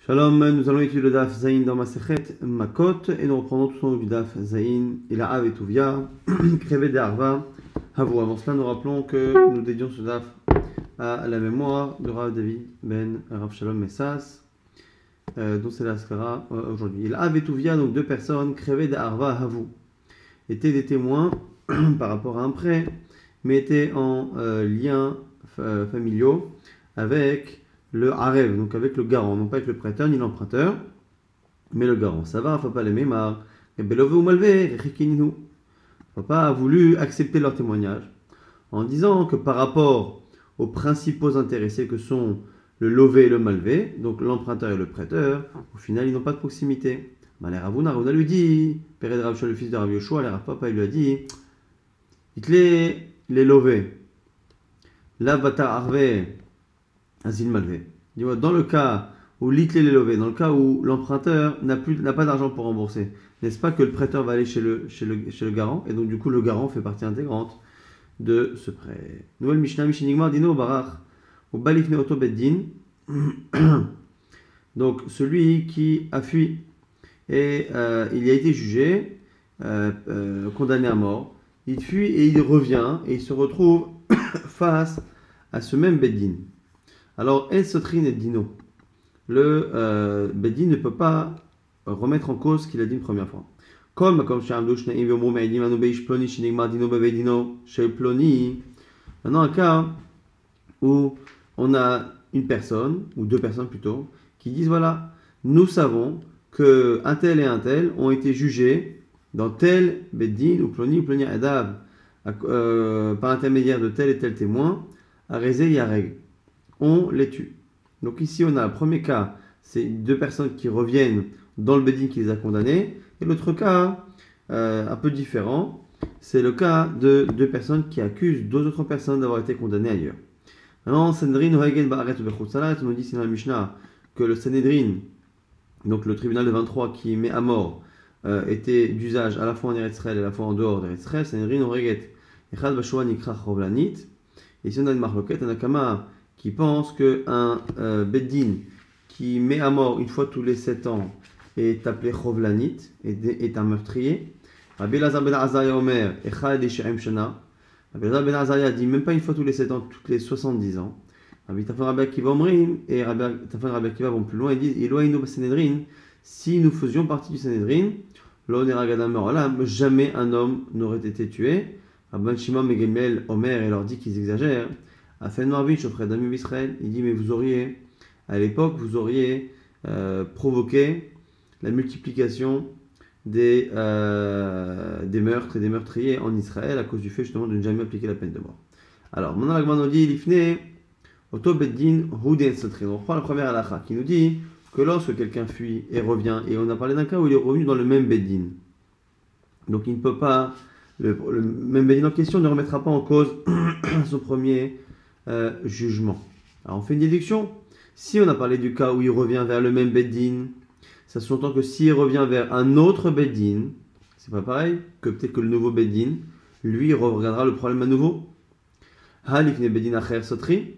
Shalom, nous allons étudier le Daf Zayin dans Masechet Makot et nous reprenons tout au long du Daf Zayin et la Av et Tuvia, Krevé de Arva, Havou. Avant cela, nous rappelons que nous dédions ce Daf à la mémoire de Rav David Ben Rav Shalom Messas, dont c'est la Skara aujourd'hui. La Av et Tuvia, donc deux personnes, Krevé de Arva, Havou, étaient des témoins par rapport à un prêt, mais étaient en liens familiaux avec le Arev, donc avec le garant, non pas avec le prêteur ni l'emprunteur, mais le garant. Ça va, Papa les Mémar, et Belové ou Malvé, Rikininu. Papa a voulu accepter leur témoignage en disant que par rapport aux principaux intéressés que sont le lové et le malvé, donc l'emprunteur et le prêteur, au final ils n'ont pas de proximité. Malé Ravuna lui dit, Père de Rav le fils de Rav Yoshua, Rav Papa il lui a dit, dites-les les lovés, la bata arvé, Azil malvé. Dans le cas où l'itlé est lové, dans le cas où l'emprunteur n'a pas d'argent pour rembourser, n'est-ce pas que le prêteur va aller chez le garant, et donc du coup le garant fait partie intégrante de ce prêt. Nouvelle Mishnah, Mishinigmar, Dino, Barach, ou Balifne Oto Beddin. Donc celui qui a fui et il a été jugé, condamné à mort, il fuit et il revient et il se retrouve face à ce même Beddin. Alors, El Sotrin et Dino, le Beddin ne peut pas remettre en cause ce qu'il a dit une première fois. Comme maintenant, un cas où on a une personne, ou deux personnes plutôt, qui disent voilà, nous savons que un tel et un tel ont été jugés dans tel Beddin ou Ploni Adav par intermédiaire de tel et tel témoin, à Rézé et à Règle. On les tue. Donc ici, on a le premier cas, c'est deux personnes qui reviennent dans le Beddin qui les a condamnés. Et l'autre cas, un peu différent, c'est le cas de deux personnes qui accusent deux autres personnes d'avoir été condamnées ailleurs. Maintenant, Sanhedrin, Hoegen, Ba'aret, Bechut Salat, on nous dit, c'est dans la Mishnah, que le Sanhedrin, donc le tribunal de 23 qui met à mort, était d'usage à la fois en Eretz Israël et à la fois en dehors d'Eretz Israël. Sanhedrin, Hoegen, Echad, Bashua, Nikra, Chovlanit. Et ici, on a une marloquette, un akama qui pense qu'un Beddin qui met à mort une fois tous les 7 ans est appelé Chovlanit, est un meurtrier. Rabbi Elazar ben Azariah Omer, Echad Eshe'em Shana. Rabbi Elazar ben Azariah dit même pas une fois tous les 7 ans, toutes les 70 ans. Rabbi Tafan Rabbi Akiva Omrim et Rabbi Tafan Rabbi Akiva vont plus loin et disent Eloïno Sanhedrin, si nous faisions partie du Sanhedrin, jamais un homme n'aurait été tué. Rabban Shimon et Gamliel Omer et leur dit qu'ils exagèrent. Afen Marvich auprès d'Amim Israël, il dit mais vous auriez, à l'époque, vous auriez provoqué la multiplication des meurtres et des meurtriers en Israël à cause du fait justement de ne jamais appliquer la peine de mort. Alors, maintenant la Gemara nous dit l'ifne Oto Beddin Huden Sotrin. On reprend la première halakha qui nous dit que lorsque quelqu'un fuit et revient, et on a parlé d'un cas où il est revenu dans le même Beddin, donc il ne peut pas, le même Beddin en question ne remettra pas en cause son premier jugement. Alors on fait une déduction. Si on a parlé du cas où il revient vers le même Beddin, ça sous-entend que s'il revient vers un autre Beddin, c'est pas pareil, que peut-être que le nouveau Beddin, lui, regardera le problème à nouveau. Halifne Beddin Acher Sotri.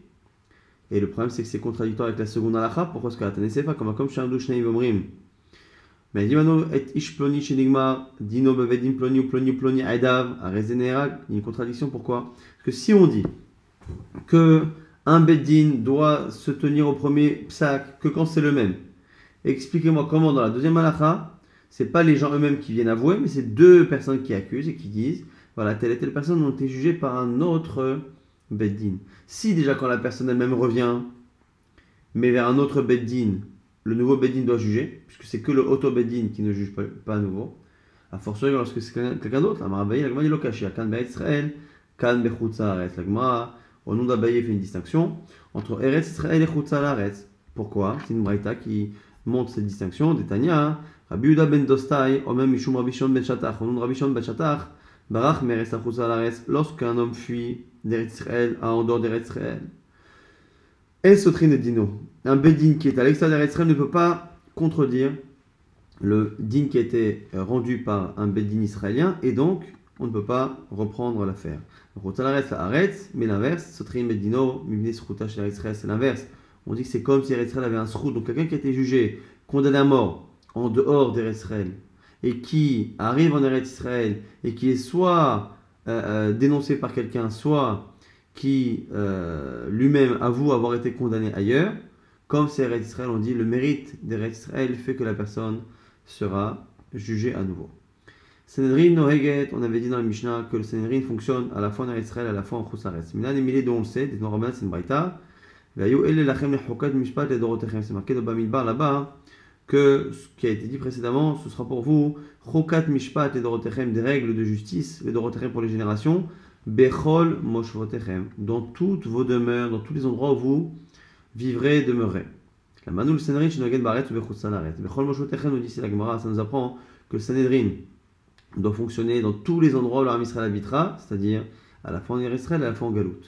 Et le problème, c'est que c'est contradictoire avec la seconde halakha. Pourquoi est-ce que la Tanesefa, comme Shamdou Shnei Vomrim, mais dit maintenant, et Ish Ploni Shenigma, Dino Bevedin Ploni Aidav, à Rezenerag, il y a une contradiction. Pourquoi? Parce que si on dit que un Beddin doit se tenir au premier psak que quand c'est le même, expliquez-moi comment dans la deuxième halakha, c'est pas les gens eux-mêmes qui viennent avouer, mais c'est deux personnes qui accusent et qui disent voilà, telle et telle personne ont été jugées par un autre Beddin. Si déjà quand la personne elle-même revient, mais vers un autre Beddin, le nouveau Beddin doit juger, puisque c'est que le Oto Beddin qui ne juge pas à nouveau, a fortiori lorsque c'est quelqu'un d'autre, la Gemara dit Lokashi, Kan Be'etz Israël, Kan Bechutz Haaretz. La Gemara, au nom d'Abaye, fait une distinction entre Eretz Israël et Chutz Haaretz. Pourquoi? C'est une braïta qui montre cette distinction. D'Etania, Rabbi Yehuda ben Dostai, au même Mishum Rabbi Shimon ben Shatach, au nom de Rabbi Shimon ben Shatach, Barach Meretz Chutz Haaretz, lorsqu'un homme fuit d'Eretz Israël à en dehors d'Eretz Israël. Et Sotrin et Dino. Un Beddin qui est à l'extérieur d'Eretz Israël ne peut pas contredire le din qui a été rendu par un Beddin israélien et donc on ne peut pas reprendre l'affaire. Donc, la Haaretz, mais l'inverse, Sotrin et Dino, Mivnis Chutash Eretz Israël, c'est l'inverse. On dit que c'est comme si Eretz Israël avait un sroud. Donc quelqu'un qui a été jugé, condamné à mort en dehors d'Eretz Israël et qui arrive en Eretz Israël et qui est soit dénoncé par quelqu'un, soit qui lui-même avoue avoir été condamné ailleurs, comme c'est Eretz Israël, on dit le mérite d'Eretz Israël fait que la personne sera jugée à nouveau. Sanhedrin Noheget, on avait dit dans la Mishnah que le Sanhedrin fonctionne à la fois en Eretz Israël, à la fois en Chutz La'aretz. Milan et Milé, dont on le sait, des Norabanan, c'est une braïta. C'est marqué dans Bamidbar là-bas que ce qui a été dit précédemment, ce sera pour vous Chokat Mishpat et Dorotechem, des règles de justice, les Dorotechem pour les générations, Bechol Moshvotechem, dans toutes vos demeures, dans tous les endroits où vous vivrez et demeurez. La Manoul Sanhedrin, Shinogen Baret ou Bechutz La'aretz. Bechol Moshvotechem, nous dit ici la Gemara, ça nous apprend que le Sanhedrin doit fonctionner dans tous les endroits où l'Arm Israël habitera, c'est-à-dire à la fois en Israël et à la fois en Galout.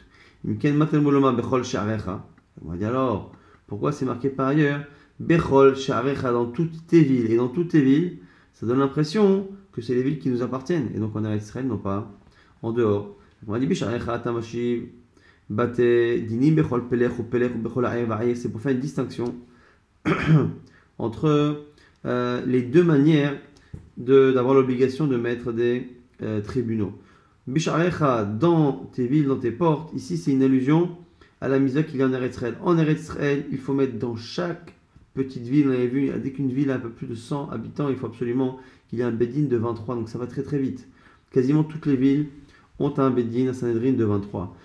On va dire alors, pourquoi c'est marqué par ailleurs Bechol Sha'arecha dans toutes tes villes. Et dans toutes tes villes, ça donne l'impression que c'est les villes qui nous appartiennent. Et donc en Israël, non pas en dehors. On va dire Bisha'arecha Tamashiv Bate Dinim Bechol Pelech ou Pelech ou Bechol A'ev. C'est pour faire une distinction entre les deux manières d'avoir l'obligation de mettre des tribunaux. Bisharecha dans tes villes, dans tes portes, ici c'est une allusion à la misère qu'il y a en Eretz Israël. En Eretz Israël, il faut mettre dans chaque petite ville, on avait vu, dès qu'une ville a un peu plus de 100 habitants, il faut absolument qu'il y ait un Bedin de 23, donc ça va très très vite. Quasiment toutes les villes ont un Bedin, un Sanhedrin de 23.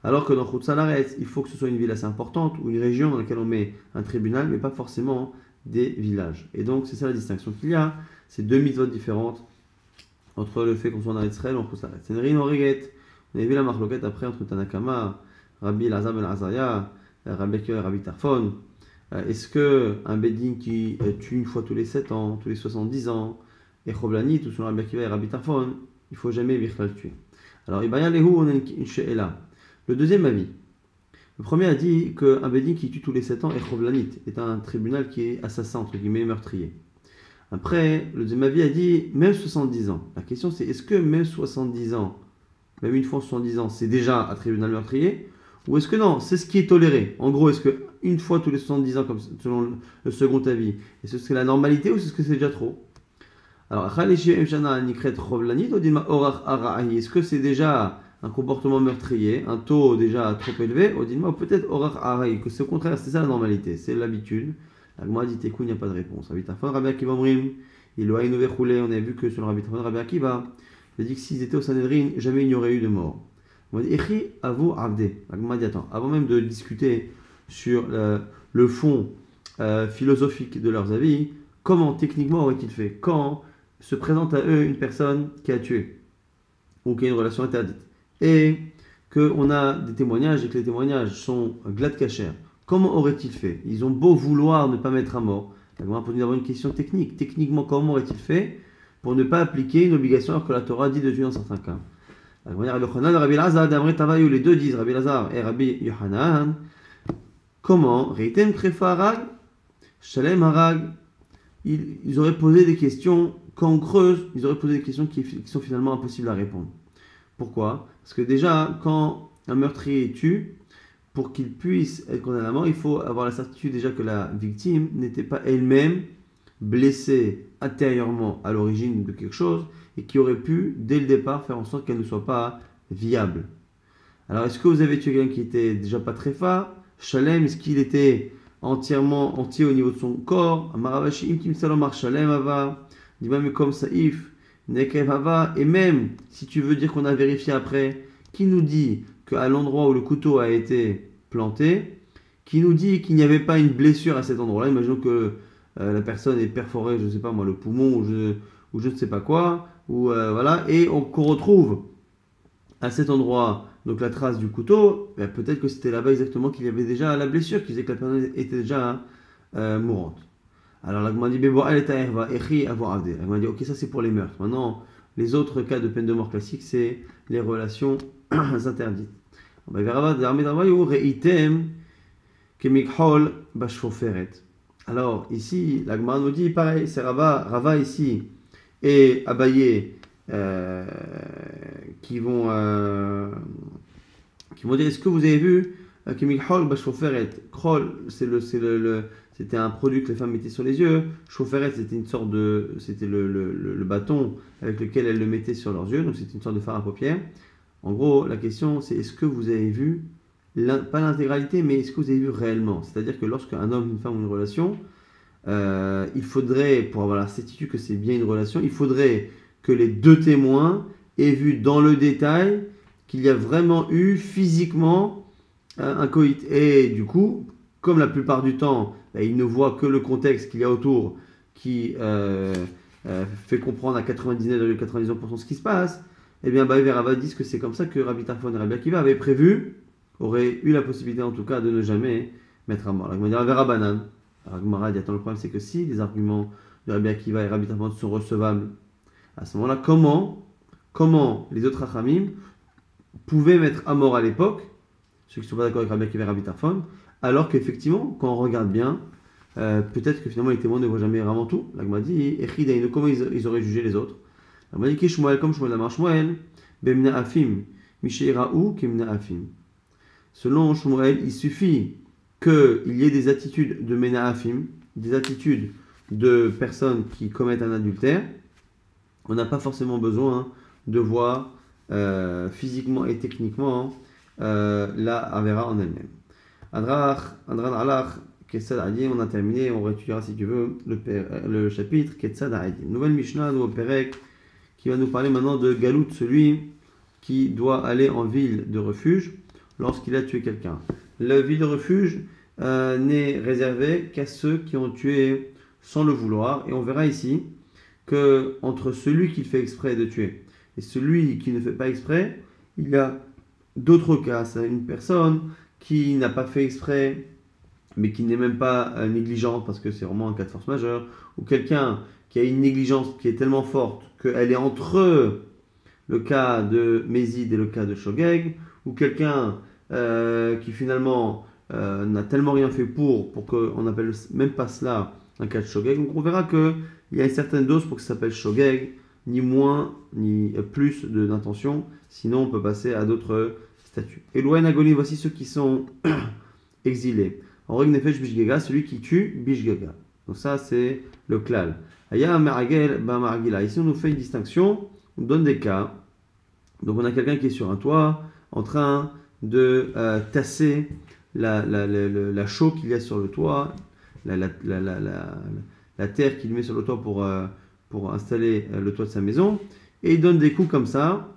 Alors que dans Chutz La'aretz, il faut que ce soit une ville assez importante ou une région dans laquelle on met un tribunal, mais pas forcément des villages. Et donc c'est ça la distinction qu'il y a. C'est deux mitzvot différentes entre le fait qu'on soit en Eretz Israël et en Chutz La'aretz. Sanhedrin Oreget, on a vu la marloquette après entre Tanakama, Rabbi Elazar ben Azariah, Rabbi Akiva et Rabbi Tarfon. Est-ce qu'un Bedin qui tue une fois tous les 7 ans, tous les 70 ans, et Choblanit, ou selon Rabbi Akiva et Rabbi Tarfon, il ne faut jamais le tuer. Alors, Ibaya Lehu, on a une she'ela. Le deuxième avis. Le premier a dit qu'un Bedin qui tue tous les 7 ans, et Choblanit, est un tribunal qui est assassin, entre guillemets, meurtrier. Après, le deuxième avis a dit même 70 ans. La question c'est est-ce que même 70 ans, même une fois 70 ans, c'est déjà un tribunal meurtrier? Ou est-ce que non, c'est ce qui est toléré? En gros, est-ce que une fois tous les 70 ans, comme selon le second avis, est-ce que c'est la normalité ou est-ce que c'est déjà trop? Alors, est-ce que c'est déjà un comportement meurtrier, un taux déjà trop élevé? Ou peut-être que c'est au contraire, c'est ça la normalité, c'est l'habitude. La Gemara dit Tekou, il n'y a pas de réponse. Rabbi Tarfon, Rabbi Akiva Omrim, il a inové roulé. On a vu que sur Rabbi Tarfon, Rabbi Akiva, il a dit que s'ils étaient au Sanhedrin, jamais il n'y aurait eu de mort. On va dire Echi Avu Avde. La Gemara dit attends, avant même de discuter sur le fond philosophique de leurs avis, comment techniquement auraient-ils fait quand se présente à eux une personne qui a tué ou qui a une relation interdite et qu'on a des témoignages et que les témoignages sont glad kasher? Comment auraient-ils fait? Ils ont beau vouloir ne pas mettre à mort. La Gemara pose d'abord une question technique. Techniquement, comment auraient-ils fait pour ne pas appliquer une obligation alors que la Torah dit de tuer dans certains cas? La Gemara Rabbi Yochanan, Rabbi Elazar, Damre Tavayu, les deux disent, Rabbi Elazar et Rabbi Yochanan, comment? Reitem Trefa Harag, Shalem Harag. Ils auraient posé des questions, quand on creuse, ils auraient posé des questions qui sont finalement impossibles à répondre. Pourquoi? Parce que déjà, quand un meurtrier tue, pour qu'il puisse être condamné à mort, il faut avoir la certitude déjà que la victime n'était pas elle-même blessée intérieurement à l'origine de quelque chose et qui aurait pu, dès le départ, faire en sorte qu'elle ne soit pas viable. Alors, est-ce que vous avez tué quelqu'un qui était déjà pas très fort? Shalem, est-ce qu'il était entièrement entier au niveau de son corps? Amaravashi, imtim salomar shalem ava, dimamekom saif, nekev ava, et même, si tu veux dire qu'on a vérifié après, qui nous dit qu'à l'endroit où le couteau a été planté, qui nous dit qu'il n'y avait pas une blessure à cet endroit-là. Imaginons que la personne est perforée, je ne sais pas moi, le poumon ou je ne sais pas quoi, ou voilà, et qu'on retrouve à cet endroit donc la trace du couteau, ben, peut-être que c'était là-bas exactement qu'il y avait déjà la blessure, qui faisait que la personne était déjà mourante. Alors la Gemara dit la Gemara dit ok, ça c'est pour les meurtres. Maintenant, les autres cas de peine de mort classique, c'est les relations interdites. Alors ici, la Gemara nous dit pareil, c'est Rava ici et Abaye qui vont qui vont dire est-ce que vous avez vu Kemikhol Bashoferet. Krol, c'était un produit que les femmes mettaient sur les yeux. Shoferet, c'était une sorte de. C'était le bâton avec lequel elles le mettaient sur leurs yeux. Donc c'était une sorte de fard à paupières. En gros, la question c'est est-ce que vous avez vu, pas l'intégralité, mais est-ce que vous avez vu réellement? C'est-à-dire que lorsqu'un homme, une femme ont une relation, il faudrait, pour avoir la certitude que c'est bien une relation, il faudrait que les deux témoins aient vu dans le détail qu'il y a vraiment eu physiquement un coït. Et du coup, comme la plupart du temps, ils ne voient que le contexte qu'il y a autour qui fait comprendre à 99,99% ce qui se passe, eh bien, Rava dit que c'est comme ça que Rabbi Tarfon et Rabbi Akiva avaient prévu, auraient eu la possibilité en tout cas de ne jamais mettre à mort. La Gemara dit Vera Banan. La Gemara dit attends, le problème c'est que si les arguments de Rabbi Akiva et Rabbi Tarfon sont recevables, à ce moment-là, comment les autres Rachamim pouvaient mettre à mort à l'époque, ceux qui ne sont pas d'accord avec Rabbi Akiva et Rabbi Tarfon, alors qu'effectivement, quand on regarde bien, peut-être que finalement les témoins ne voient jamais vraiment tout. La Gemara dit comment ils auraient jugé les autres. La Gemara dit Shmuel comme Shmuel Amar Shmuel, Bemna Afim, Misheiraou Kemna Afim. Selon Shmuel, il suffit qu'il y ait des attitudes de Mena Afim, des attitudes de personnes qui commettent un adultère. On n'a pas forcément besoin de voir physiquement et techniquement la Avera en elle-même. Adran Alach, Ketsad Adim, on a terminé, on réétudiera si tu veux le chapitre Ketsad Adim. Nouvelle Mishnah, nouveau Perek, qui va nous parler maintenant de Galout, celui qui doit aller en ville de refuge lorsqu'il a tué quelqu'un. La ville de refuge n'est réservée qu'à ceux qui ont tué sans le vouloir, et on verra ici que entre celui qui fait exprès de tuer et celui qui ne fait pas exprès, il y a d'autres cas. C'est une personne qui n'a pas fait exprès, mais qui n'est même pas négligente, parce que c'est vraiment un cas de force majeure, ou quelqu'un qui a une négligence qui est tellement forte qu'elle est entre le cas de Mézid et le cas de Shogeg, ou quelqu'un qui finalement n'a tellement rien fait pour qu'on n'appelle même pas cela un cas de Shogeg. Donc on verra qu'il y a une certaine dose pour que ça s'appelle Shogeg, ni moins ni plus d'intention, sinon on peut passer à d'autres statuts. Et Loen Agoni, voici ceux qui sont exilés. En règle Nefesh Bishgaga, celui qui tue Bishgaga. Donc ça c'est le klal. Aya Meragel Bamargila. Ici on nous fait une distinction, on donne des cas. Donc on a quelqu'un qui est sur un toit en train de tasser la chaux qu'il y a sur le toit, la terre qu'il met sur le toit pour installer le toit de sa maison, et il donne des coups comme ça.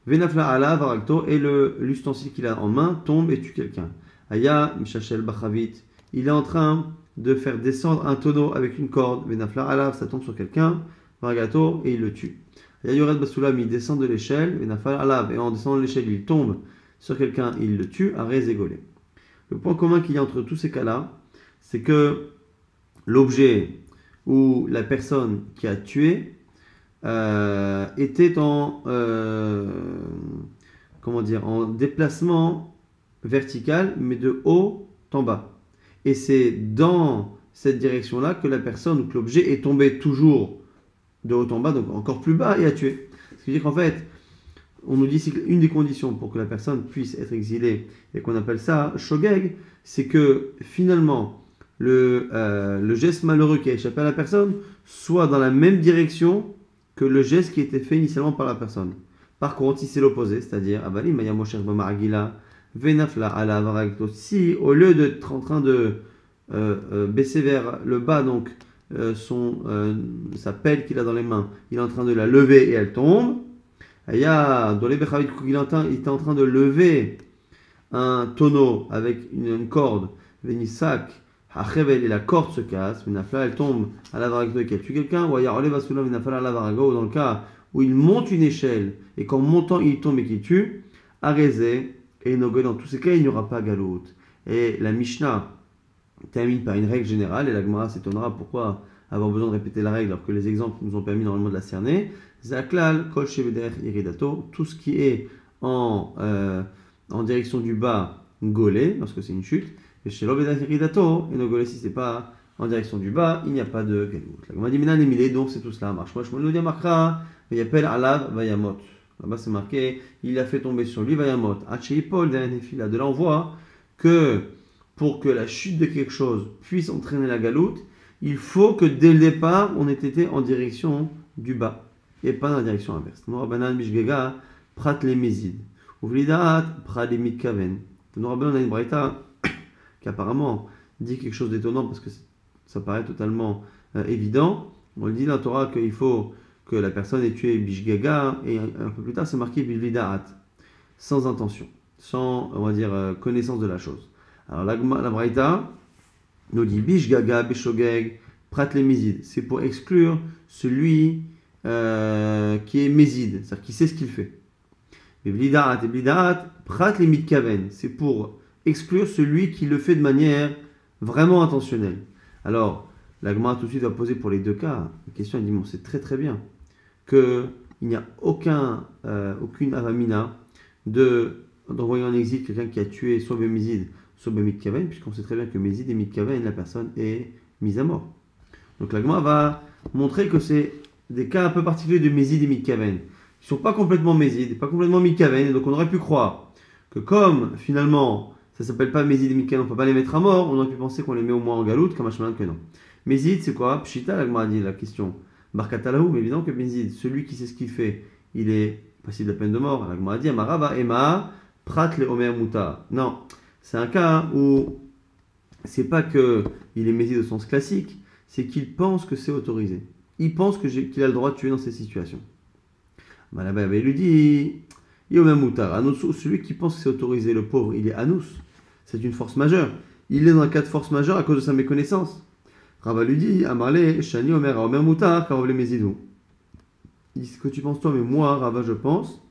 Venafla ala varagto, et l'ustensile qu'il a en main tombe et tue quelqu'un. Aya Mishachel Bachavit, il est en train de faire descendre un tonneau avec une corde. Venafla ala, ça tombe sur quelqu'un, varagato, et il le tue. Aya Yored Basulam, il descend de l'échelle, Venafla ala, et en descendant de l'échelle, il tombe sur quelqu'un, il le tue, à Rezégolé. Le point commun qu'il y a entre tous ces cas-là, c'est que l'objet ou la personne qui a tué était en déplacement vertical, mais de haut en bas. Et c'est dans cette direction-là que la personne ou que l'objet est tombé toujours de haut en bas, donc encore plus bas, et a tué. Ce qui veut dire qu'en fait, on nous dit qu'une des conditions pour que la personne puisse être exilée, et qu'on appelle ça shogeg, c'est que finalement, le geste malheureux qui a échappé à la personne soit dans la même direction que le geste qui était fait initialement par la personne. Par contre, si c'est l'opposé, c'est-à-dire si au lieu d'être en train de baisser vers le bas, donc sa pelle qu'il a dans les mains, il est en train de la lever et elle tombe. Il était en train de lever un tonneau avec une corde, Venisak, et la corde se casse, elle tombe à la varago et qu'elle tue quelqu'un, ou dans le cas où il monte une échelle et qu'en montant il tombe et qu'il tue, Arezé et Nogel, dans tous ces cas il n'y aura pas galout. Et la Mishnah termine par une règle générale, et la Gemara s'étonnera pourquoi avoir besoin de répéter la règle alors que les exemples nous ont permis normalement de la cerner. Zaklal, Kol Sheveder Iridato, tout ce qui est en direction du bas, Golé, lorsque c'est une chute, et chez l'Obeder Iridato, et no Golé, si c'est pas en direction du bas, il n'y a pas de galout. La Gemara dit Minan Emile, donc c'est tout cela marche. Moi, je me le dis Makra, Vayapel Alav Vayamot. Là-bas, c'est marqué, il a fait tomber sur lui, Vayamot. Paul, de là, on voit que pour que la chute de quelque chose puisse entraîner la galoute, il faut que dès le départ, on ait été en direction du bas et pas dans la direction inverse. Norabanan Mishgega, Prat les Mézid. Ouvlidat, Prat les Mitkaven. Norabanan a une braïta qui apparemment dit quelque chose d'étonnant parce que ça paraît totalement évident. On le dit dans la Torah qu'il faut que la personne ait tué Bishgaga et un peu plus tard c'est marqué Bilvidaat, sans intention, sans, on va dire, connaissance de la chose. Alors la braïta nous dit Bishgaga, Bishogeg, Prat les Mézid. C'est pour exclure celui qui est Mézid, c'est-à-dire qui sait ce qu'il fait. Bilvidaat et Bilvidaat, Prat les Mitkaven. C'est pour exclure celui qui le fait de manière vraiment intentionnelle. Alors, la Gemara tout de suite va poser pour les deux cas une question. Elle dit bon, c'est très très bien qu'il n'y a aucune avamina d'envoyer en exil quelqu'un qui a tué soit Bémizid, soit Bémitkaven, puisqu'on sait très bien que Mézid et Mitkaven, la personne est mise à mort. Donc la Gemara va montrer que c'est des cas un peu particuliers de Mézid et Mitkaven. Ils ne sont pas complètement Mézid, pas complètement Mitkaven, donc on aurait pu croire que comme finalement ça ne s'appelle pas Mézid et Mitkaven, on ne peut pas les mettre à mort, on aurait pu penser qu'on les met au moins en galoute, comme Hashman que non. Mézid, c'est quoi? Pshita, la Gemara dit la question. Barkatalahu, mais évidemment que Mézid, celui qui sait ce qu'il fait, il est passible de la peine de mort. La Gemara dit Amarava, Ema, Prat le Omer Muta. Non, c'est un cas où c'est pas qu'il est Mézid au sens classique, c'est qu'il pense que c'est autorisé. Il pense qu'il a le droit de tuer dans ces situations. Là-bas, il lui dit Yomer Muta. Celui qui pense que c'est autorisé, le pauvre, il est Anous. C'est une force majeure. Il est dans un cas de force majeure à cause de sa méconnaissance. Rava lui dit, Amarle, Shani, Omer, Omer Moutar, Karov Mézidou. Il dit ce que tu penses toi, mais moi, Rava, je pense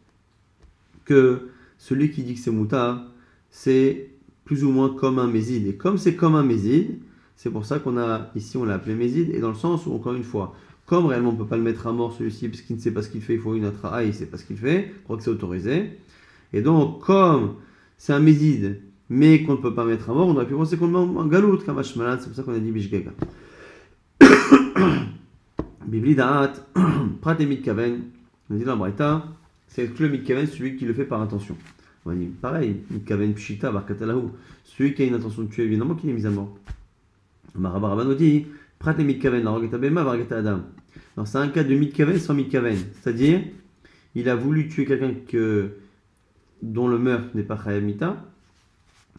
que celui qui dit que c'est Moutar, c'est plus ou moins comme un Mézid. Et comme c'est comme un Mézid, c'est pour ça qu'on a, ici, on l'a appelé Mézid, et dans le sens où, encore une fois, comme réellement on ne peut pas le mettre à mort celui-ci, parce qu'il ne sait pas ce qu'il fait, il faut une atra'a, il ne sait pas ce qu'il fait, je crois que c'est autorisé. Et donc, comme c'est un Mézid, mais qu'on ne peut pas mettre à mort, on aurait pu penser qu'on le met en galoute, comme Hashmalan, c'est pour ça qu'on a dit Bishgaga. Biblidaat, Prat et Mitkaven, on dit dans la Braïta, c'est que le Mitkaven, celui qui le fait par intention. On dit pareil, Mitkaven Pshita, Barkatalahu, celui qui a une intention de tuer, évidemment qu'il est mis à mort. Marabarabano dit, Prat et Mitkaven, la Rogata Bema, Vargata Adam. Alors c'est un cas de Mitkaven sans Mitkaven, c'est-à-dire, il a voulu tuer quelqu'un dont le meurtre n'est pas Chayamita,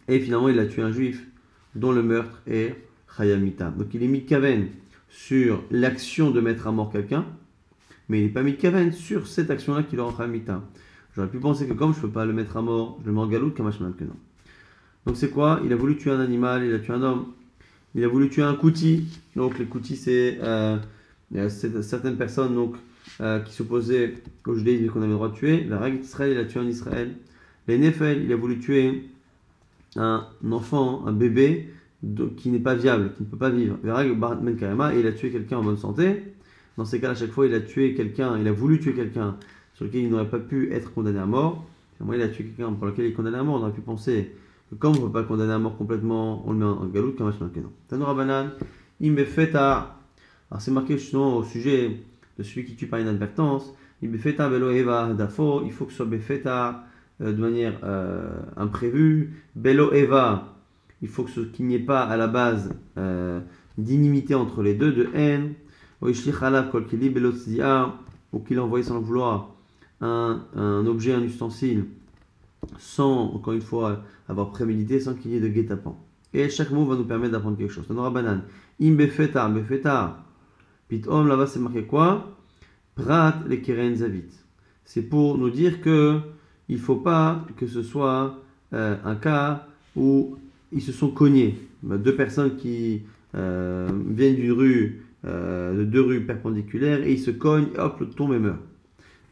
et finalement il a tué un juif dont le meurtre est Chayamita. Donc il est Mitkaven sur l'action de mettre à mort quelqu'un, mais il n'est pas Mitkaven sur cette action-là qui le rend Chayamita. J'aurais pu penser que comme je ne peux pas le mettre à mort, je le mets en galoute comme Hashman que non. Donc c'est quoi? Il a voulu tuer un animal, il a tué un homme. Il a voulu tuer un kouti. Donc les koutis, c'est certaines personnes donc, qui s'opposaient au judaïsme et qu'on avait le droit de tuer. La règle d'Israël, il a tué en Israël. Les Nefel, il a voulu tuer un enfant, un bébé qui n'est pas viable, qui ne peut pas vivre. Et il a tué quelqu'un en bonne santé. Dans ces cas, à chaque fois, il a tué quelqu'un, il a voulu tuer quelqu'un sur lequel il n'aurait pas pu être condamné à mort. Moi, il a tué quelqu'un pour lequel il est condamné à mort. On aurait pu penser que comme on ne peut pas le condamner à mort complètement, on le met en galoute, comme Hashman que non. Tanura Banan, il me fait à. Alors, c'est marqué justement au sujet de celui qui tue par inadvertance. Il me fait à Belo Eva Dafo, il faut que ce soit Befeta de manière imprévue. Belo Eva, il faut qu'il n'y ait pas à la base d'inimité entre les deux, de haine. Ou qu'il envoie sans le vouloir un objet, un ustensile, sans, encore une fois, avoir prémédité, sans qu'il y ait de guet-apens. Et chaque mot va nous permettre d'apprendre quelque chose. Tanora Banan, im befeta, pitom, là-bas c'est marqué quoi? Prat le keren zavit. C'est pour nous dire que il ne faut pas que ce soit un cas où ils se sont cognés. Deux personnes qui viennent d'une rue, de deux rues perpendiculaires, et ils se cognent, et hop, le tombe et meurt.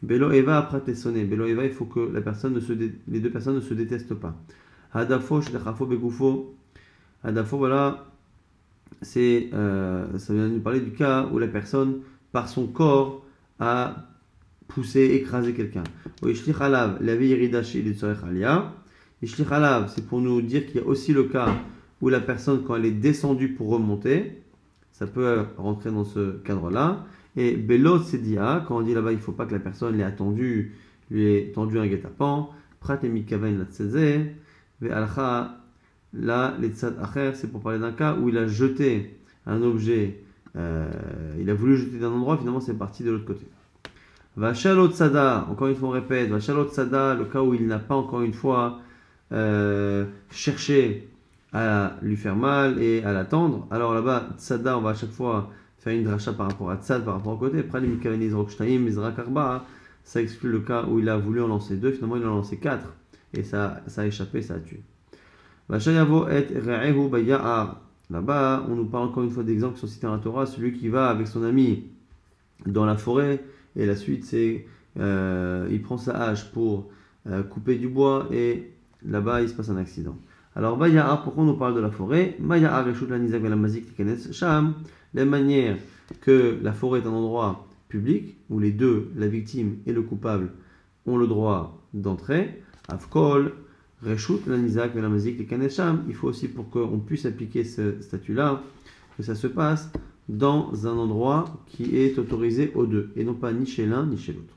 Belo Eva après t'es sonné. Belo Eva, il faut que les deux personnes ne se détestent pas. Hadafo, Shlechafo, Begufo. Hadafo, voilà, ça vient nous parler du cas où la personne, par son corps, a poussé, écrasé quelqu'un. Ishlich Alav, la vie iridashi, il est Alia. Ishlich Alav, c'est pour nous dire qu'il y a aussi le cas où la personne, quand elle est descendue pour remonter, ça peut rentrer dans ce cadre-là. Et Belot Sedia, quand on dit là-bas, il ne faut pas que la personne l'ait attendue lui ait tendu un guet-apens. Prat et mikaven la tzeze, ve alcha la letzad acher, c'est pour parler d'un cas où il a jeté un objet, il a voulu jeter d'un endroit, finalement c'est parti de l'autre côté. Vachalot sada, encore une fois on répète, vachalot sada, le cas où il n'a pas encore une fois cherché à lui faire mal et à l'attendre. Alors là-bas, tsada, on va à chaque fois faire une dracha par rapport à tzad, par rapport au côté. Pralim mikaven izrok shtaim, izrak arba, ça exclut le cas où il a voulu en lancer 2, finalement il en a lancé 4 et ça a échappé, ça a tué. Vachayavo et re'ehu baya'ar. Là-bas, on nous parle encore une fois d'exemples qui sont cités dans la Torah, celui qui va avec son ami dans la forêt et la suite c'est il prend sa hache pour couper du bois et là-bas il se passe un accident. Alors baya'ar, pourquoi on nous parle de la forêt? Baya'ar reshut la nizak la mazik tikenes sham, la manière que la forêt est un endroit public, où les deux, la victime et le coupable, ont le droit d'entrer. Afkol, Reshut, la Nizak, la Mazik, les Kanesham. Il faut aussi, pour qu'on puisse appliquer ce statut-là, que ça se passe dans un endroit qui est autorisé aux deux, et non pas ni chez l'un ni chez l'autre.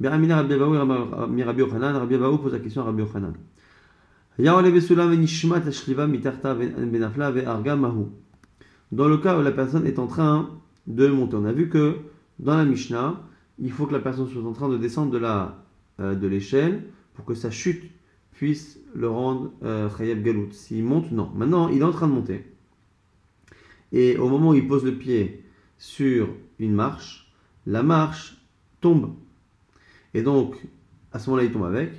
Rabbi Abaou pose la question à Rabbi Yochanan. Dans le cas où la personne est en train de monter, on a vu que dans la Mishnah, il faut que la personne soit en train de descendre de l'échelle pour que sa chute puisse le rendre Chayab Galout. S'il monte, non. Maintenant, il est en train de monter. Et au moment où il pose le pied sur une marche, la marche tombe. Et donc, à ce moment-là, il tombe avec.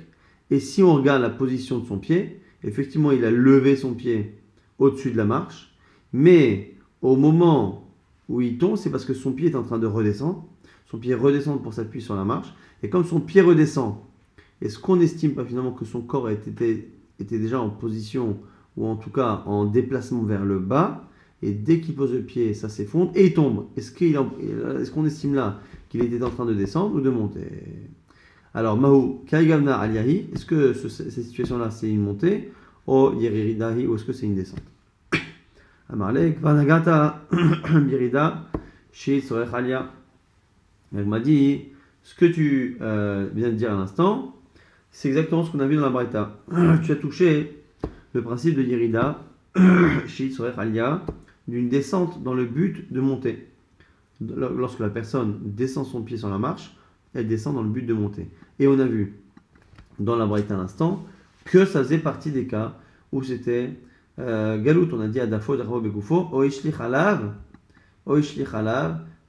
Et si on regarde la position de son pied, effectivement, il a levé son pied au-dessus de la marche. Mais au moment où il tombe, c'est parce que son pied est en train de redescendre. Son pied redescend pour s'appuyer sur la marche. Et comme son pied redescend, est-ce qu'on estime pas finalement que son corps était déjà en position, ou en tout cas en déplacement vers le bas, et dès qu'il pose le pied, ça s'effondre, et il tombe. Est-ce qu'on estime là qu'il était en train de descendre ou de monter? Alors, Mahou, Kaigavna Aliyahi, est-ce que cette situation-là c'est une montée, ou Yeriridahi, ou est-ce que c'est une descente? Amarle, Kvanagata, Birida, Shi Sorech Alia. Elle m'a dit, ce que tu viens de dire à l'instant, c'est exactement ce qu'on a vu dans la Braïta. Tu as touché le principe de Yerida, Shi Sorech Alia, d'une descente dans le but de monter. Lorsque la personne descend son pied sur la marche, elle descend dans le but de monter. Et on a vu dans la Braïta à l'instant que ça faisait partie des cas où c'était Galout. On a dit Adafo, Darabo, Begoufo, Oishlich Alav,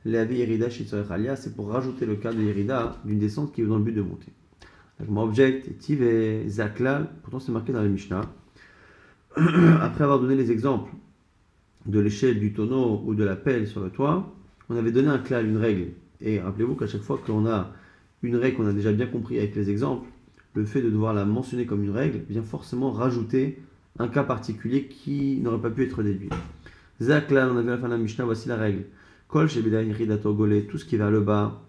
Leavi Yerida, Shitzorech Alia, c'est pour rajouter le cas de Yerida d'une descente qui est dans le but de monter. Mon object, Tive, Zaklal, pourtant c'est marqué dans la Mishnah. Après avoir donné les exemples de l'échelle du tonneau ou de la pelle sur le toit, on avait donné un klal, une règle. Et rappelez-vous qu'à chaque fois qu'on a une règle qu'on a déjà bien compris avec les exemples, le fait de devoir la mentionner comme une règle vient forcément rajouter un cas particulier qui n'aurait pas pu être déduit. Zaklal, on avait à la fin de la Mishnah, voici la règle. Kol shebeda yiridato golé, tout ce qui est vers le bas,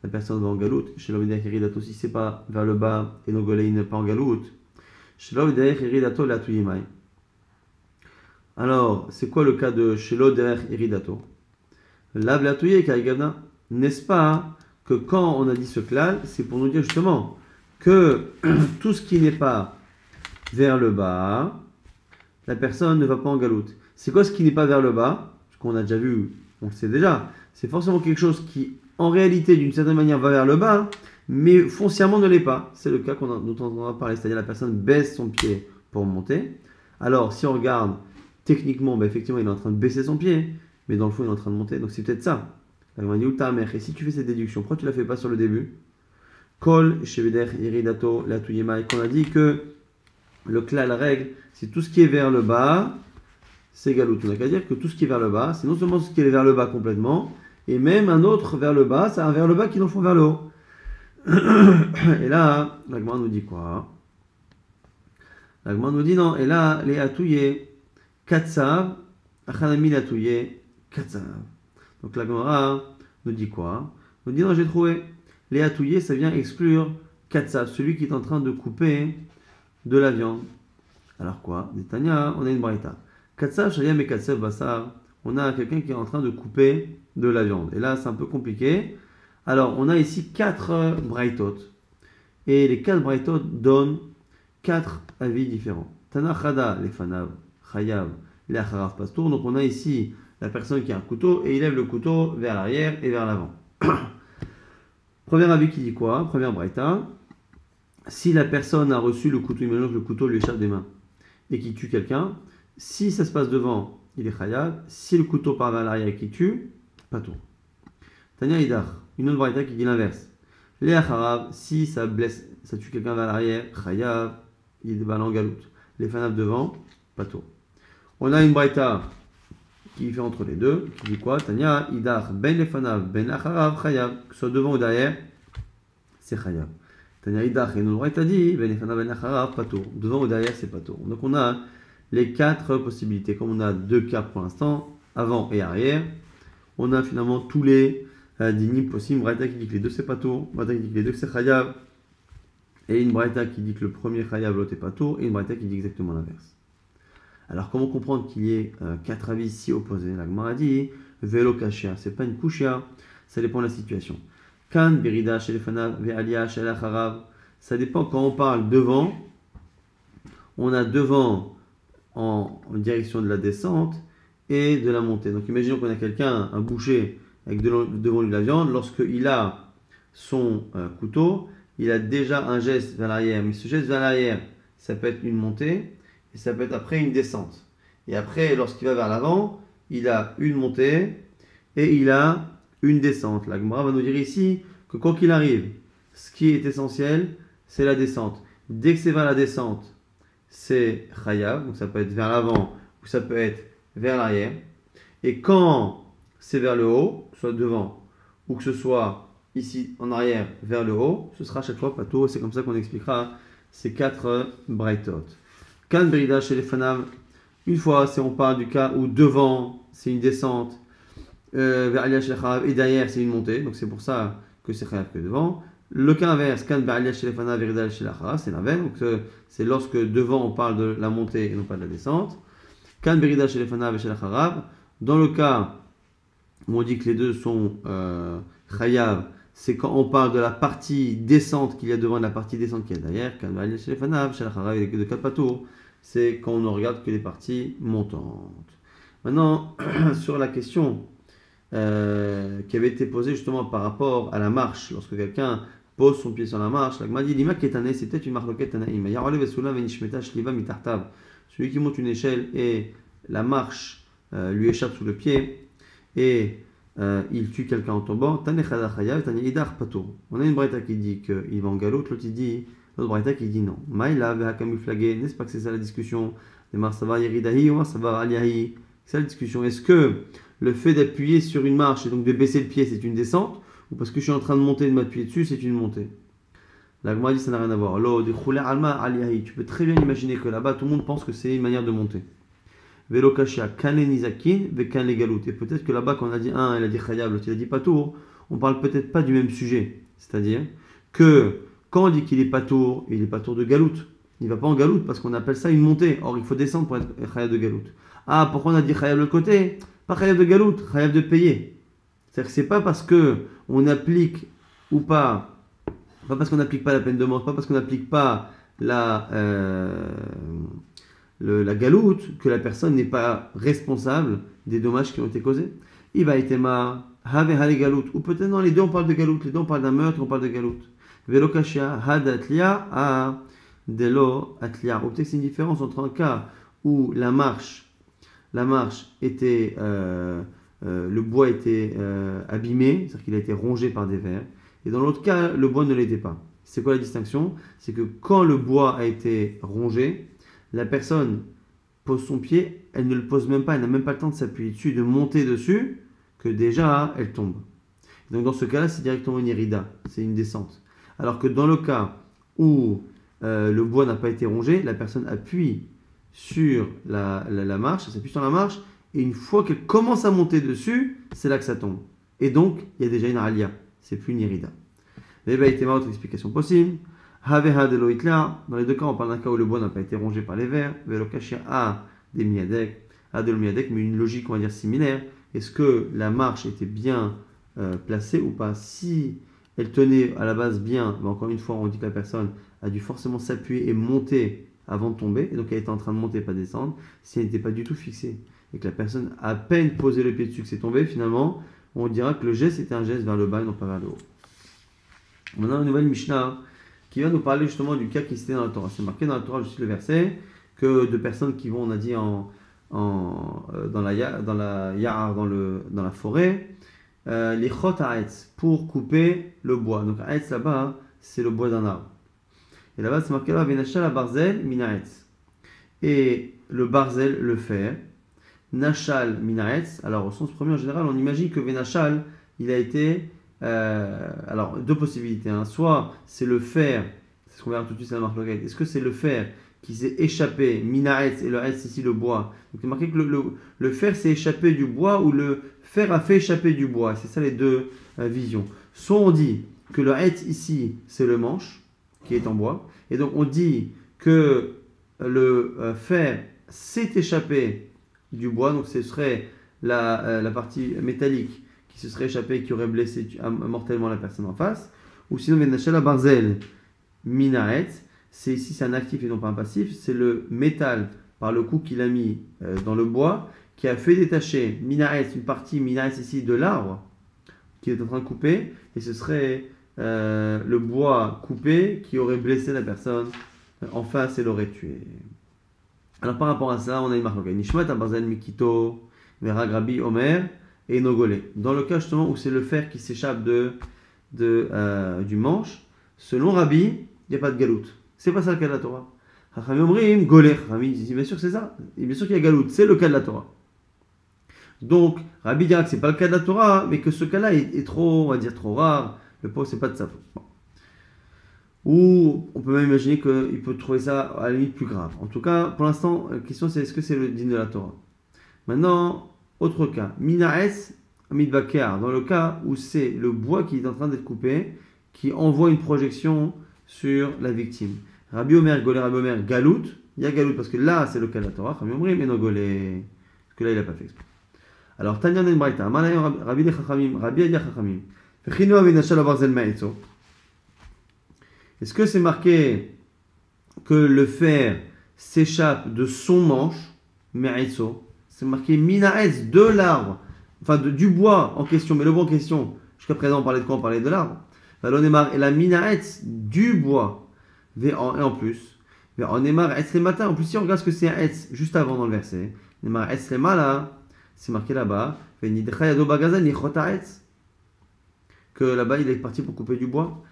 la personne va en galoute. Chez l'obéda yiridato, si c'est pas vers le bas et no golé, il n'est pas en galoute. Chez l'obéda yiridato la tuyimai. Alors, c'est quoi le cas de chez l'obéda yiridato? Lav la tuyé kaigavna. N'est-ce pas que quand on a dit ce klal, c'est pour nous dire justement que tout ce qui n'est pas vers le bas, la personne ne va pas en galoute. C'est quoi ce qui n'est pas vers le bas? Ce qu'on a déjà vu, on le sait déjà. C'est forcément quelque chose qui, en réalité, d'une certaine manière, va vers le bas, mais foncièrement ne l'est pas. C'est le cas dont on a parlé, c'est-à-dire la personne baisse son pied pour monter. Alors, si on regarde techniquement, effectivement, il est en train de baisser son pied, mais dans le fond, il est en train de monter. Donc, c'est peut-être ça. Et si tu fais cette déduction, pourquoi tu ne la fais pas sur le début? Kol, Sheveder, Iridato, la Tuyemai, qu'on a dit que le klal, la règle, c'est tout ce qui est vers le bas, c'est galout. On n'a qu'à dire que tout ce qui est vers le bas, c'est non seulement ce qui est vers le bas complètement, et même un autre vers le bas, c'est un vers le bas qui dans le fond vers le haut. Et là, l'Agman nous dit quoi? L'Agman nous dit non, et là, les atouillés, katsav, achanami l'atouillé, katsav. Donc la Gemara nous dit quoi? Nous dit non, j'ai trouvé. Les atouillés, ça vient exclure katsav, celui qui est en train de couper de la viande. Alors quoi? Netanya, on a une braïta. Katsav, shayam et katsav basar. On a quelqu'un qui est en train de couper de la viande. Et là, c'est un peu compliqué. Alors, on a ici 4 braïtot Et les 4 braïtot donnent 4 avis différents. Tana Chada, les Fanav, Chayav, les Acharav Pastour. Donc on a ici la personne qui a un couteau et il lève le couteau vers l'arrière et vers l'avant. Premier avis qui dit quoi? Première braïta. Si la personne a reçu le couteau, imaginons que le couteau lui échappe des mains et qu'il tue quelqu'un, si ça se passe devant, il est Chayav. Si le couteau part vers l'arrière et qu'il tue, Pastour. Tania Idar, une autre braïta qui dit l'inverse. Les Acharav, si ça blesse, ça tue quelqu'un vers l'arrière, Chayav, il est en galoute. Les Fanav devant, Pastour. On a une braïta qui fait entre les deux, qui dit quoi? Tania, Idar, ben les Fanav, ben Acharav, Chayav, que ce soit devant ou derrière, c'est Chayav. Tania, Idar, et nous braïta dit, ben les Fanav, ben Acharav, Pastour. Devant ou derrière, c'est Pastour. Donc on a les 4 possibilités. Comme on a 2 cas pour l'instant, avant et arrière, on a finalement tous les dinim possibles. Une braïta qui dit que les deux c'est Pastour, une braïta qui dit que les deux c'est Chayav, et une braïta qui dit que le premier Chayav, l'autre est Pastour, et une braïta qui dit exactement l'inverse. Alors, comment comprendre qu'il y ait 4 avis si opposés? La Gemara dit Velo Kashia, c'est pas une Kushia, ça dépend de la situation. Kan Berida chez les Fanav, Ve'alia chez la Charav, ça dépend quand on parle devant, on a devant en direction de la descente et de la montée. Donc, imaginons qu'on a quelqu'un, un boucher, avec devant lui de la viande, lorsqu'il a son couteau, il a déjà un geste vers l'arrière, mais ce geste vers l'arrière, ça peut être une montée. Et ça peut être après une descente. Et après, lorsqu'il va vers l'avant, il a une montée et il a une descente. La Gemara va nous dire ici que quoi qu'il arrive, ce qui est essentiel, c'est la descente. Dès que c'est vers la descente, c'est Chayav, donc ça peut être vers l'avant ou ça peut être vers l'arrière. Et quand c'est vers le haut, que ce soit devant ou que ce soit ici en arrière vers le haut, ce sera à chaque fois Pato. C'est comme ça qu'on expliquera ces 4 braïtot. Kan Berida chez les Fanav, une fois, si on parle du cas où devant c'est une descente, vers Alia chez les Charav, et derrière c'est une montée, donc c'est pour ça que c'est Chayav que devant. Le cas inverse, Kan Berida chez les Fanav, Berida chez les Charav, c'est l'inverse, donc c'est lorsque devant on parle de la montée et non pas de la descente. Kan Berida chez les Fanav et chez les Charav, dans le cas où on dit que les deux sont Chayav, c'est quand on parle de la partie descente qu'il y a devant et de la partie descente qu'il y a derrière. Kan Berida chez les Fanav, chez les Charav, et de 4 patours. C'est quand on ne regarde que les parties montantes. Maintenant, sur la question qui avait été posée justement par rapport à la marche, lorsque quelqu'un pose son pied sur la marche, la Gemara dit Lima Ketane, c'est peut-être une marloquette Tanaïm. Celui qui monte une échelle et la marche lui échappe sous le pied et il tue quelqu'un en tombant. On a une braïta qui dit qu'il va en galop, l'autre il dit. L'autre braïta qui dit non. Maïla, Vehakamuflagé, n'est-ce pas que c'est ça la discussion? Les Marsava Yeridahi ou Marsava Aliahi. C'est ça la discussion. Est-ce que le fait d'appuyer sur une marche et donc de baisser le pied, c'est une descente? Ou parce que je suis en train de monter et de m'appuyer dessus, c'est une montée? La Gemara dit ça n'a rien à voir. Tu peux très bien imaginer que là-bas, tout le monde pense que c'est une manière de monter. Velo Kashia, Kane Nizakin, Vekan Legalut. Et peut-être que là-bas, quand on a dit un, il a dit Chayav, l'autre il a dit Patour, on parle peut-être pas du même sujet. C'est-à-dire que quand on dit qu'il est patour, il est patour de galoute. Il ne va pas en galoute parce qu'on appelle ça une montée. Or, il faut descendre pour être chayav de galoute. Ah, pourquoi on a dit chayav de l'autre côté? Pas chayav de galoute, chayav de payer. C'est-à-dire que c'est pas parce qu'on applique ou pas parce qu'on n'applique pas la peine de mort, pas parce qu'on n'applique pas la galoute que la personne n'est pas responsable des dommages qui ont été causés. Il va être ma have hale galoute. Ou peut-être dans les deux on parle de galoute, les deux on parle d'un meurtre, on parle de galoute. Velokashia had atlia à delo atlia. Ou peut-être c'est une différence entre un cas où la marche était, le bois était abîmé, c'est-à-dire qu'il a été rongé par des vers, et dans l'autre cas, le bois ne l'était pas. C'est quoi la distinction? C'est que quand le bois a été rongé, la personne pose son pied, elle ne le pose même pas, elle n'a même pas le temps de s'appuyer dessus, de monter dessus, que déjà elle tombe. Donc dans ce cas-là, c'est directement une irida, c'est une descente. Alors que dans le cas où le bois n'a pas été rongé, la personne appuie sur la marche, elle s'appuie sur la marche, et une fois qu'elle commence à monter dessus, c'est là que ça tombe. Et donc, il y a déjà une alia, c'est plus une irida. Autre explication possible. Dans les deux cas, on parle d'un cas où le bois n'a pas été rongé par les vers, velokashia a des miadek, mais une logique, on va dire, similaire. Est-ce que la marche était bien placée ou pas? Si elle tenait à la base bien, mais encore une fois, on dit que la personne a dû forcément s'appuyer et monter avant de tomber, et donc elle était en train de monter, pas descendre, si elle n'était pas du tout fixée, et que la personne a à peine posé le pied dessus que c'est tombé, finalement, on dira que le geste était un geste vers le bas et non pas vers le haut. Maintenant, une nouvelle Mishnah qui va nous parler justement du cas qui citait dans la Torah. C'est marqué dans la Torah, je cite le verset, que de personnes qui vont, on a dit, dans la ya'ar, dans la forêt, les chot ha'etz, pour couper le bois. Donc ha'etz là-bas, c'est le bois d'un arbre. Et là-bas, c'est marqué là, venachal barzel minaetz. Et le barzel, le fer, nashal minaetz. Alors au sens premier en général, on imagine que venachal, il a été. Alors deux possibilités. Hein. Soit c'est le fer, c'est ce qu'on verra tout de suite, c'est la marque locale. Est-ce que c'est le fer qui s'est échappé, minaetz, et le etz ici le bois. Donc c'est marqué que le fer s'est échappé du bois ou le fer a fait échapper du bois. C'est ça les deux visions. Soit on dit que le etz ici, c'est le manche qui est en bois. Et donc on dit que le fer s'est échappé du bois. Donc ce serait la partie métallique qui se serait échappée et qui aurait blessé mortellement la personne en face. Ou sinon, venachal barzel minaetz. C'est ici, c'est un actif et non pas un passif. C'est le métal par le coup qu'il a mis dans le bois qui a fait détacher minaetz, une partie minaetz ici de l'arbre qui est en train de couper. Et ce serait le bois coupé qui aurait blessé la personne en face et l'aurait tué. Alors par rapport à ça, on a une marque. Nishmat abarzel mikito vera grabi omer et nogolé. Dans le cas justement où c'est le fer qui s'échappe du manche, selon Rabbi, il n'y a pas de galoute. C'est pas ça le cas de la Torah. Chachamim omrim golé. Rabbi dit bien sûr que c'est ça. Et bien sûr qu'il y a galoute. C'est le cas de la Torah. Donc Rabbi dira que c'est pas le cas de la Torah, mais que ce cas-là est trop, on va dire, trop rare. Le pauvre, c'est pas de sa faute. Bon. Ou on peut même imaginer qu'il peut trouver ça à la limite plus grave. En tout cas, pour l'instant, la question c'est est-ce que c'est le din de la Torah. Maintenant, autre cas. Minaes midbakear. Dans le cas où c'est le bois qui est en train d'être coupé, qui envoie une projection sur la victime. Rabbi Omer, Golé, Rabbi Omer, Galout. Il y a Galout parce que là, c'est le cas de la Torah. Rabbi Omer, mais non Golé. Parce que là, il n'a pas fait exprès. Alors, Tanya Nenbraïta. Rabbi de Chachamim. Rabbi Adia Chachamim. Fechino avinachal abarzel ma'etzo. Est-ce que c'est marqué que le fer s'échappe de son manche, ma'etzo? C'est marqué minaetz, de l'arbre. Enfin, du bois en question. Mais le bois en question, jusqu'à présent, on parlait de quoi? On parlait de l'arbre. Et la minaetz du bois. Et en plus, on émar etz les matins. En plus, si on regarde ce que c'est un etz juste avant dans le verset, émar etz les mala, c'est marqué là-bas. Que là-bas, il est parti pour couper du bois.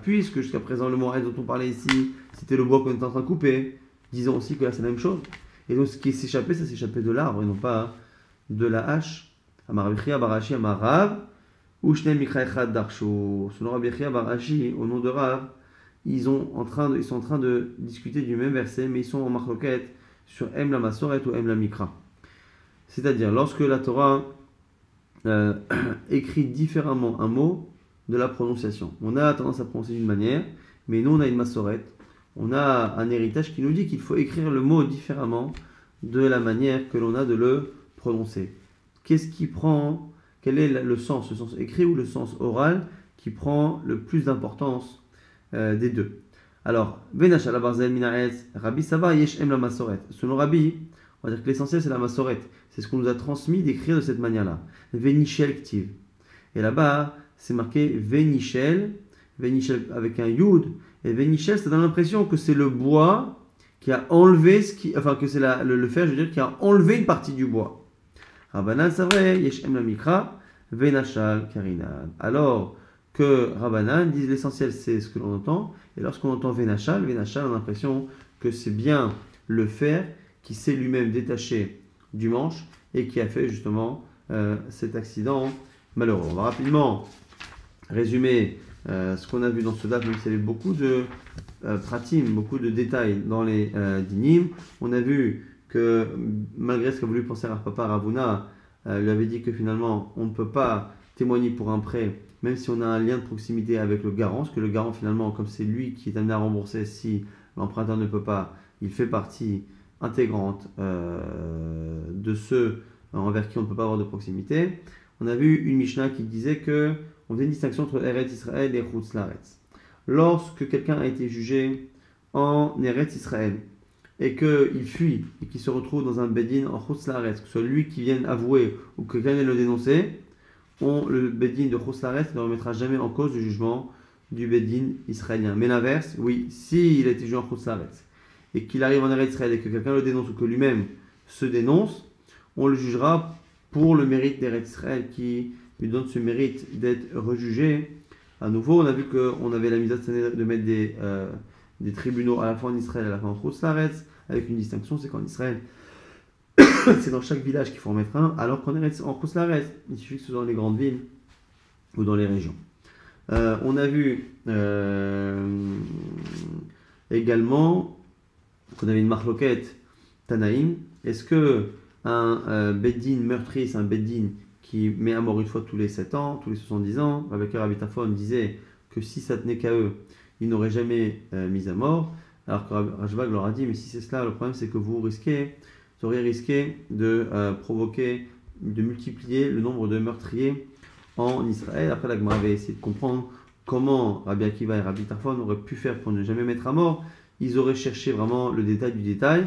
Puisque jusqu'à présent, le mot etz dont on parlait ici, c'était le bois qu'on était en train de couper. Disons aussi que là, c'est la même chose. Et donc, ce qui s'échappait, ça s'échappait de l'arbre et non pas de la hache. Amarabichia Barashi Amarav, Ushne Mikraechad Darsho. Selon Rabichia Barashi, au nom de Rav, ils sont en train de discuter du même verset, mais ils sont en marloquette sur Em la Masoret ou Em la Mikra. C'est-à-dire, lorsque la Torah écrit différemment un mot de la prononciation. On a tendance à prononcer d'une manière, mais nous, on a une Masoret. On a un héritage qui nous dit qu'il faut écrire le mot différemment de la manière que l'on a de le prononcer. Qu'est-ce qui prend, quel est le sens écrit ou le sens oral qui prend le plus d'importance des deux? Alors, Venachal Barzel Minaetz, Rabbi Sava Yesh Em la Masoret. Selon Rabbi, on va dire que l'essentiel c'est la Masoret. C'est ce qu'on nous a transmis d'écrire de cette manière-là. Venichel Ktiv. Et là-bas, c'est marqué Venichel avec un Yud. Et Venichel, ça donne l'impression que c'est le bois qui a enlevé que c'est le fer, je veux dire, qui a enlevé une partie du bois. Rabbanan, c'est vrai, Yeshem la Mikra, Venachal Karinan. Alors que Rabbanan disent l'essentiel c'est ce que l'on entend, et lorsqu'on entend Venachal, on a l'impression que c'est bien le fer qui s'est lui-même détaché du manche et qui a fait justement cet accident malheureux. On va rapidement résumer ce qu'on a vu dans ce date, même s'il y avait beaucoup de pratim, beaucoup de détails dans les dinim. On a vu que malgré ce qu'a voulu penser Rav Papa, Ravuna lui avait dit que finalement on ne peut pas témoigner pour un prêt, même si on a un lien de proximité avec le garant, parce que le garant finalement, comme c'est lui qui est amené à rembourser si l'emprunteur ne peut pas, il fait partie intégrante de ceux envers qui on ne peut pas avoir de proximité. On a vu une Mishnah qui disait que on faisait une distinction entre Eretz Israël et Chutz Laaretz. Lorsque quelqu'un a été jugé en Eretz Israël et qu'il fuit et qu'il se retrouve dans un Bedin en Chutz Laaretz, que ce soit lui qui vienne avouer ou que quelqu'un vienne le dénoncer, le Bedin de Chutz Laaretz ne remettra jamais en cause le jugement du Bedin israélien. Mais l'inverse, oui, s'il a été jugé en Chutz Laaretz et qu'il arrive en Eretz Israël et que quelqu'un le dénonce ou que lui-même se dénonce, on le jugera pour le mérite d'Eretz Israël qui lui donne ce mérite d'être rejugé. À nouveau, on a vu qu'on avait la mise à de mettre des tribunaux à la fois en Israël et à la fois en Chutz Laaretz, avec une distinction, c'est qu'en Israël, c'est dans chaque village qu'il faut en mettre un, alors qu'en Chutz Laaretz, il suffit que ce soit dans les grandes villes ou dans les régions. On a vu également qu'on avait une marloquette Tanaïm. Est-ce que un Beddin meurtrier, c'est un Beddin qui met à mort une fois tous les 7 ans, tous les 70 ans? Rabbi Tarfon disait que si ça tenait qu'à eux, ils n'auraient jamais mis à mort. Alors que Rashbag leur a dit, mais si c'est cela, le problème c'est que vous auriez risqué de provoquer, de multiplier le nombre de meurtriers en Israël. Après, la Gemara avait essayé de comprendre comment Rabbi Akiva et Rabbi Tarfon auraient pu faire pour ne jamais mettre à mort. Ils auraient cherché vraiment le détail du détail,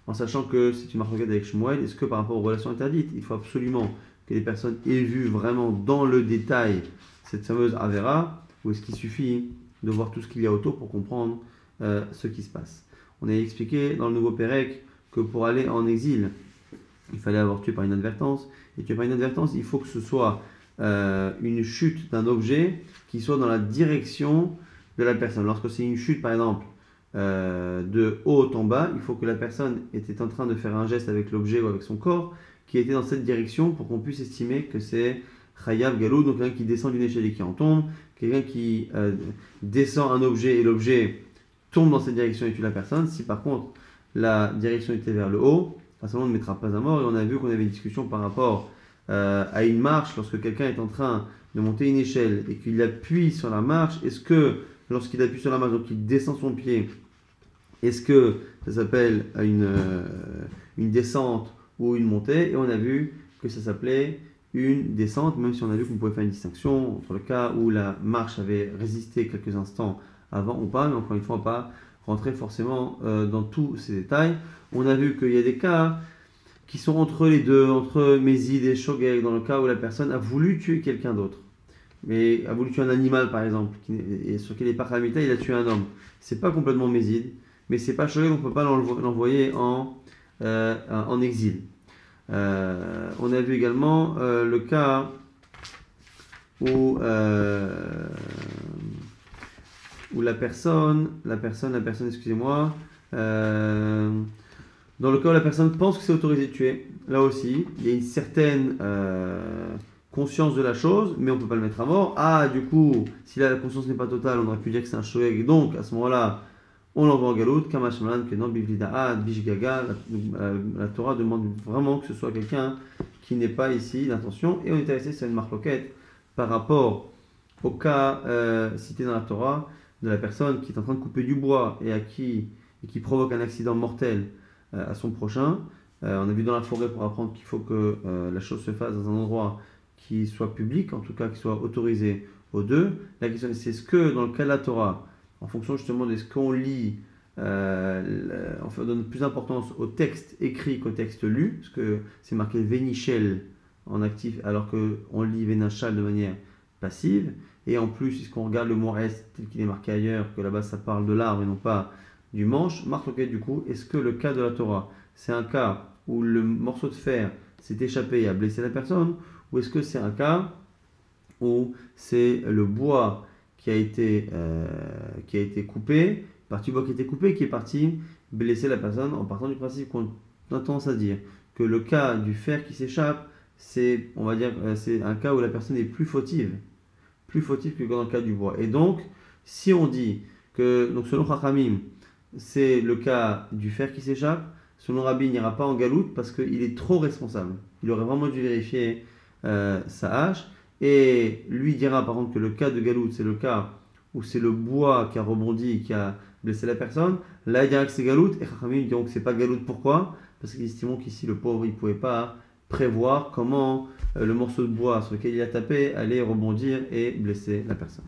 en sachant que c'est une marque avec Shmuel. Est-ce que par rapport aux relations interdites, il faut absolument que les personnes aient vu vraiment dans le détail cette fameuse Avera, ou est-ce qu'il suffit de voir tout ce qu'il y a autour pour comprendre ce qui se passe? On a expliqué dans le nouveau Pérec que pour aller en exil, il fallait avoir tué par inadvertance. Et tué par inadvertance, il faut que ce soit une chute d'un objet qui soit dans la direction de la personne. Lorsque c'est une chute, par exemple, de haut en bas, il faut que la personne était en train de faire un geste avec l'objet ou avec son corps qui était dans cette direction pour qu'on puisse estimer que c'est Chayav Galou, donc quelqu'un qui descend d'une échelle et qui en tombe, quelqu'un qui descend un objet et l'objet tombe dans cette direction et tue la personne. Si par contre la direction était vers le haut, à ce moment on ne mettra pas à mort. Et on a vu qu'on avait une discussion par rapport à une marche, lorsque quelqu'un est en train de monter une échelle et qu'il appuie sur la marche, est-ce que lorsqu'il appuie sur la marche, donc il descend son pied, est-ce que ça s'appelle une descente ou une montée? Et on a vu que ça s'appelait une descente, même si on a vu qu'on pouvait faire une distinction entre le cas où la marche avait résisté quelques instants avant ou pas, mais encore une fois, on ne va pas rentrer forcément dans tous ces détails. On a vu qu'il y a des cas qui sont entre les deux, entre Mézid et Shogeg, dans le cas où la personne a voulu tuer quelqu'un d'autre, mais a voulu tuer un animal par exemple, et sur quel est pas Khamita, il a tué un homme. C'est pas complètement Mézid, mais c'est pas Shogeg, on ne peut pas l'envoyer en exil. On a vu également le cas où la personne, excusez-moi, dans le cas où la personne pense que c'est autorisé de tuer, là aussi, il y a une certaine conscience de la chose, mais on ne peut pas le mettre à mort. Ah, du coup, si la conscience n'est pas totale, on aurait pu dire que c'est un shoeg, donc à ce moment-là, on l'envoie en galoute, Kamashmalan, Kenan, Bivlida'a, Bishgaga. La Torah demande vraiment que ce soit quelqu'un qui n'est pas ici d'intention, et on est resté sur une marloquette par rapport au cas cité dans la Torah de la personne qui est en train de couper du bois et qui provoque un accident mortel à son prochain. On a vu dans la forêt pour apprendre qu'il faut que la chose se fasse dans un endroit qui soit public, en tout cas qui soit autorisé aux deux. La question c'est ce que dans le cas de la Torah, en fonction justement de ce qu'on lit, on donne plus d'importance au texte écrit qu'au texte lu, parce que c'est marqué Vénichel en actif, alors qu'on lit Vénachal de manière passive. Et en plus, si on regarde le mot est tel qu'il est marqué ailleurs, que là-bas ça parle de l'arbre et non pas du manche, marque lequel du coup, est-ce que le cas de la Torah, c'est un cas où le morceau de fer s'est échappé et a blessé la personne, ou est-ce que c'est un cas où c'est le bois qui a été coupé, partie du bois qui a été coupée, qui est parti blesser la personne, en partant du principe qu'on a tendance à dire que le cas du fer qui s'échappe, c'est, on va dire, c'est un cas où la personne est plus fautive que dans le cas du bois. Et donc, si on dit que, donc selon Chachamim, c'est le cas du fer qui s'échappe, selon Rabbi, il n'ira pas en galoute parce qu'il est trop responsable. Il aurait vraiment dû vérifier sa hache. Et lui dira par contre que le cas de galoute, c'est le cas où c'est le bois qui a rebondi, qui a blessé la personne. Là, il dira que c'est galoute. Et Chachamim diront que c'est pas galoute. Pourquoi? Parce qu'ils estimeront qu'ici, le pauvre, il ne pouvait pas prévoir comment le morceau de bois sur lequel il a tapé allait rebondir et blesser la personne.